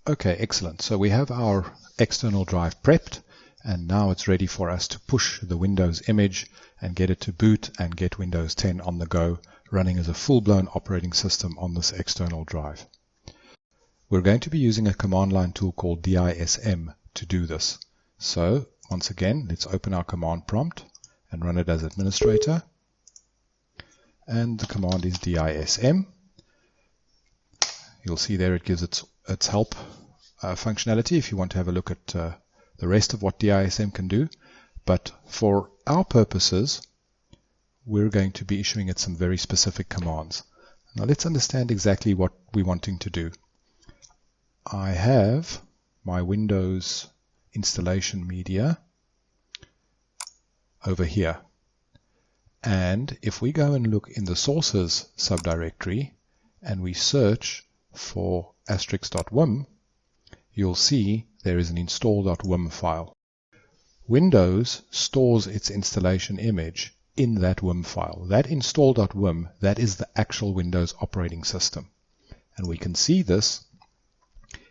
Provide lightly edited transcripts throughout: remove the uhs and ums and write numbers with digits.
Okay, excellent. So we have our external drive prepped, and now it's ready for us to push the Windows image and get it to boot and get Windows 10 on the go, running as a full-blown operating system on this external drive. We're going to be using a command line tool called DISM to do this. So once again, let's open our command prompt and run it as administrator. And the command is DISM. You'll see there it gives its help functionality if you want to have a look at the rest of what DISM can do. But for our purposes, we're going to be issuing it some very specific commands. Now let's understand exactly what we're wanting to do. I have my Windows installation media over here. And if we go and look in the sources subdirectory and we search for *.wim, you'll see there is an install.wim file. Windows stores its installation image in that WIM file. That install.wim, that is the actual Windows operating system. And we can see this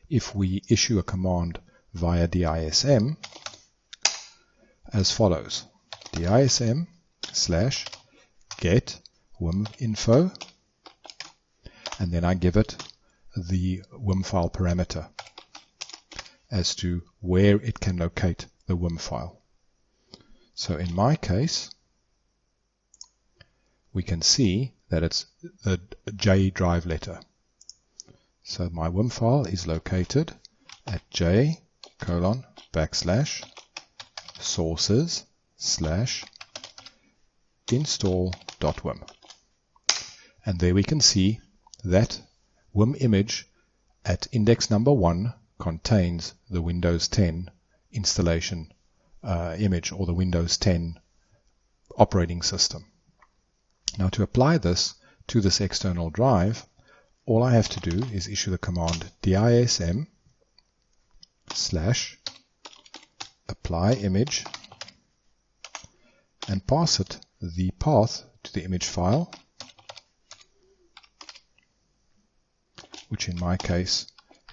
if we issue a command via DISM as follows: DISM /get wiminfo, and then I give it the WIM file parameter as to where it can locate the WIM file. So in my case, we can see that it's the J drive letter. So my WIM file is located at j:/sources/install.wim. And there we can see that WIM image at index number 1 contains the Windows 10 installation image, or the Windows 10 operating system. Now to apply this to this external drive, all I have to do is issue the command DISM/apply image and pass it the path to the image file, which in my case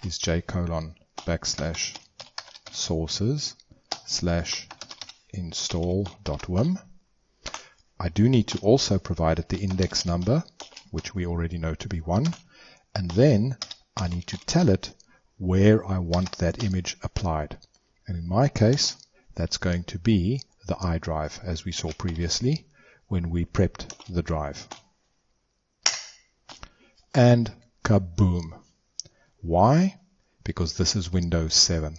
is j:/sources/install.wim. I do need to also provide it the index number, which we already know to be 1, and then I need to tell it where I want that image applied. And in my case, that's going to be the iDrive, as we saw previously when we prepped the drive. And kaboom! Why? Because this is Windows 7.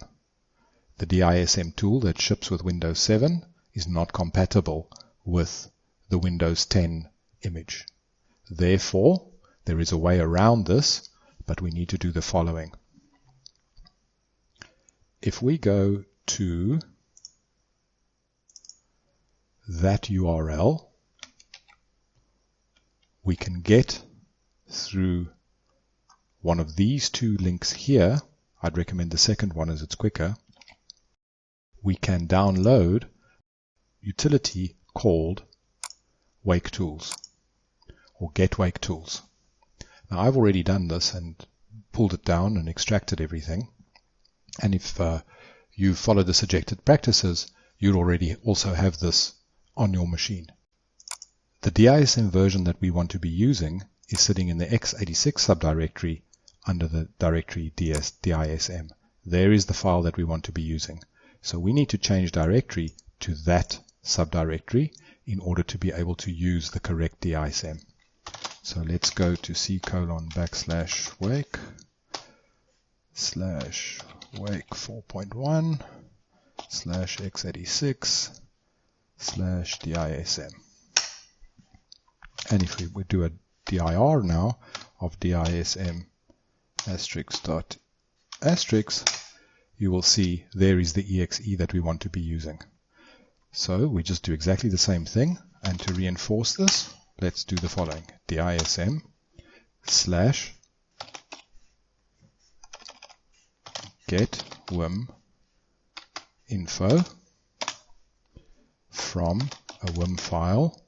The DISM tool that ships with Windows 7 is not compatible with the Windows 10 image. Therefore, there is a way around this, but we need to do the following. If we go to that URL, we can get through one of these two links here. I'd recommend the second one as it's quicker. We can download utility called Wake Tools or Get Wake Tools. Now I've already done this and pulled it down and extracted everything. And if you follow the suggested practices, you'll already also have this on your machine. The DISM version that we want to be using is sitting in the x86 subdirectory under the directory DISM. There is the file that we want to be using. So we need to change directory to that subdirectory in order to be able to use the correct DISM. So let's go to c:/wake/wake 4.1/x86/DISM. And if we would do a dir now of DISM *.*, you will see there is the exe that we want to be using. So we just do exactly the same thing, and to reinforce this, let's do the following: DISM/get wiminfo from a WIM file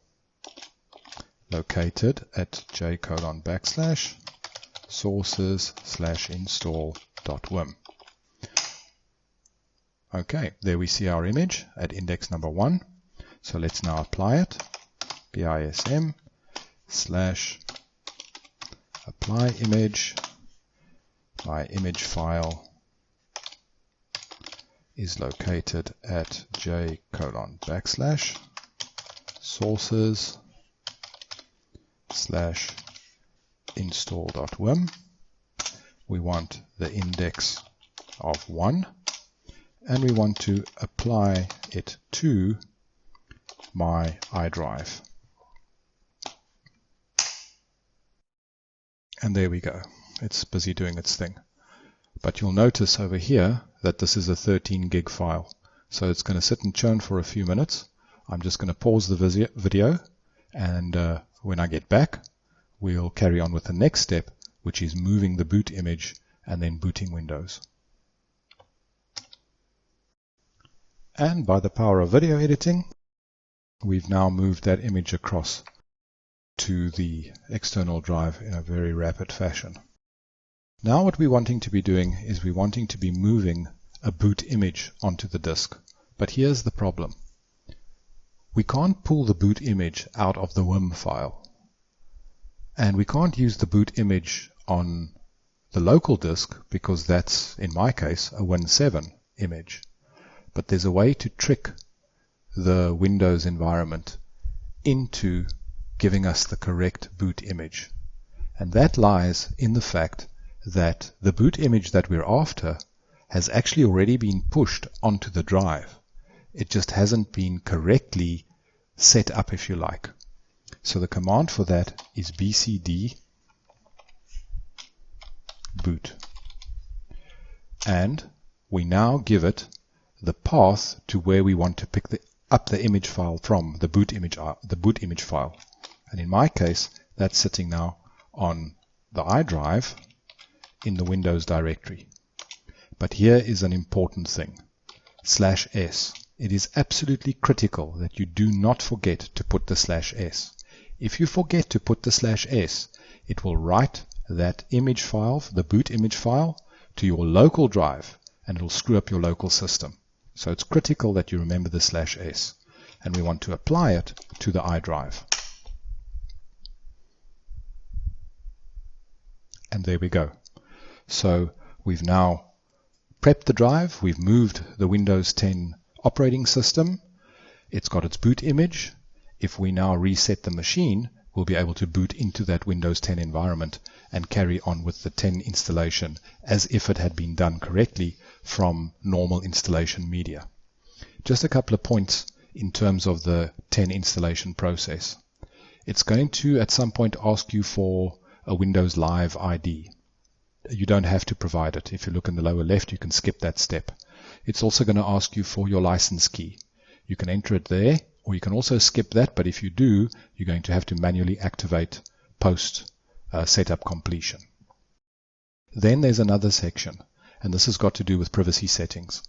located at j:/sources/install install.wim. Okay, there we see our image at index number 1. So let's now apply it. BISM / apply image. My image file is located at j:\sources / install.wim. We want the index of 1, and we want to apply it to my iDrive. And there we go. It's busy doing its thing. But you'll notice over here that this is a 13 gig file. So it's going to sit and churn for a few minutes. I'm just going to pause the video, and when I get back, we'll carry on with the next step, which is moving the boot image and then booting Windows. And by the power of video editing, we've now moved that image across to the external drive in a very rapid fashion. Now what we're wanting to be doing is we're wanting to be moving a boot image onto the disk. But here's the problem. We can't pull the boot image out of the WIM file. And we can't use the boot image on the local disk because that's, in my case, a Win7 image. But there's a way to trick the Windows environment into giving us the correct boot image. And that lies in the fact that the boot image that we're after has actually already been pushed onto the drive. It just hasn't been correctly set up, if you like. So the command for that is bcd boot. And we now give it the path to where we want to pick up the image file from, the boot image file. And in my case, that's sitting now on the iDrive in the Windows directory. But here is an important thing. /s. It is absolutely critical that you do not forget to put the /s. If you forget to put the /s, it will write that image file, the boot image file, to your local drive, and it will screw up your local system. So it's critical that you remember the /s. And we want to apply it to the iDrive. And there we go. So we've now prepped the drive, we've moved the Windows 10 operating system, it's got its boot image. If we now reset the machine, we'll be able to boot into that Windows 10 environment and carry on with the 10 installation as if it had been done correctly from normal installation media. Just a couple of points in terms of the 10 installation process. It's going to at some point ask you for a Windows Live ID. You don't have to provide it. If you look in the lower left, you can skip that step. It's also going to ask you for your license key. You can enter it there, or you can also skip that, but if you do, you're going to have to manually activate post setup completion. Then there's another section, and this has got to do with privacy settings.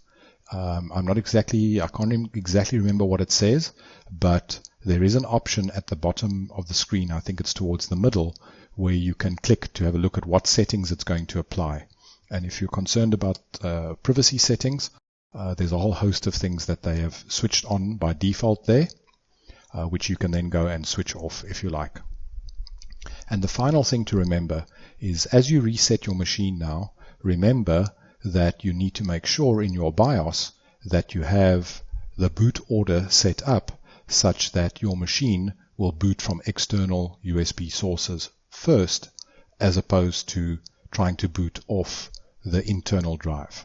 I can't exactly remember what it says, but there is an option at the bottom of the screen, I think it's towards the middle, where you can click to have a look at what settings it's going to apply. And if you're concerned about privacy settings, there's a whole host of things that they have switched on by default there, which you can then go and switch off if you like. And the final thing to remember is as you reset your machine now, remember that you need to make sure in your BIOS that you have the boot order set up such that your machine will boot from external USB sources first, as opposed to trying to boot off the internal drive.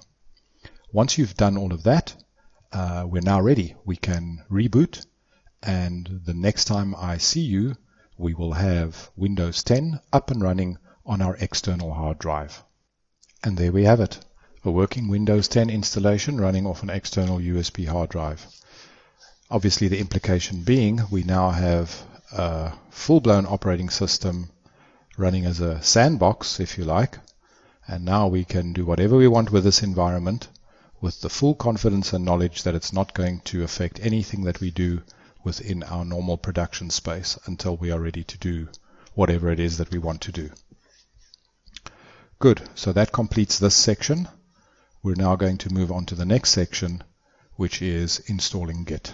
Once you've done all of that, we're now ready. We can reboot, and the next time I see you, we will have Windows 10 up and running on our external hard drive. And there we have it, a working Windows 10 installation running off an external USB hard drive. Obviously the implication being we now have a full-blown operating system running as a sandbox, if you like, and now we can do whatever we want with this environment with the full confidence and knowledge that it's not going to affect anything that we do within our normal production space until we are ready to do whatever it is that we want to do. Good, so that completes this section. We're now going to move on to the next section, which is installing Git.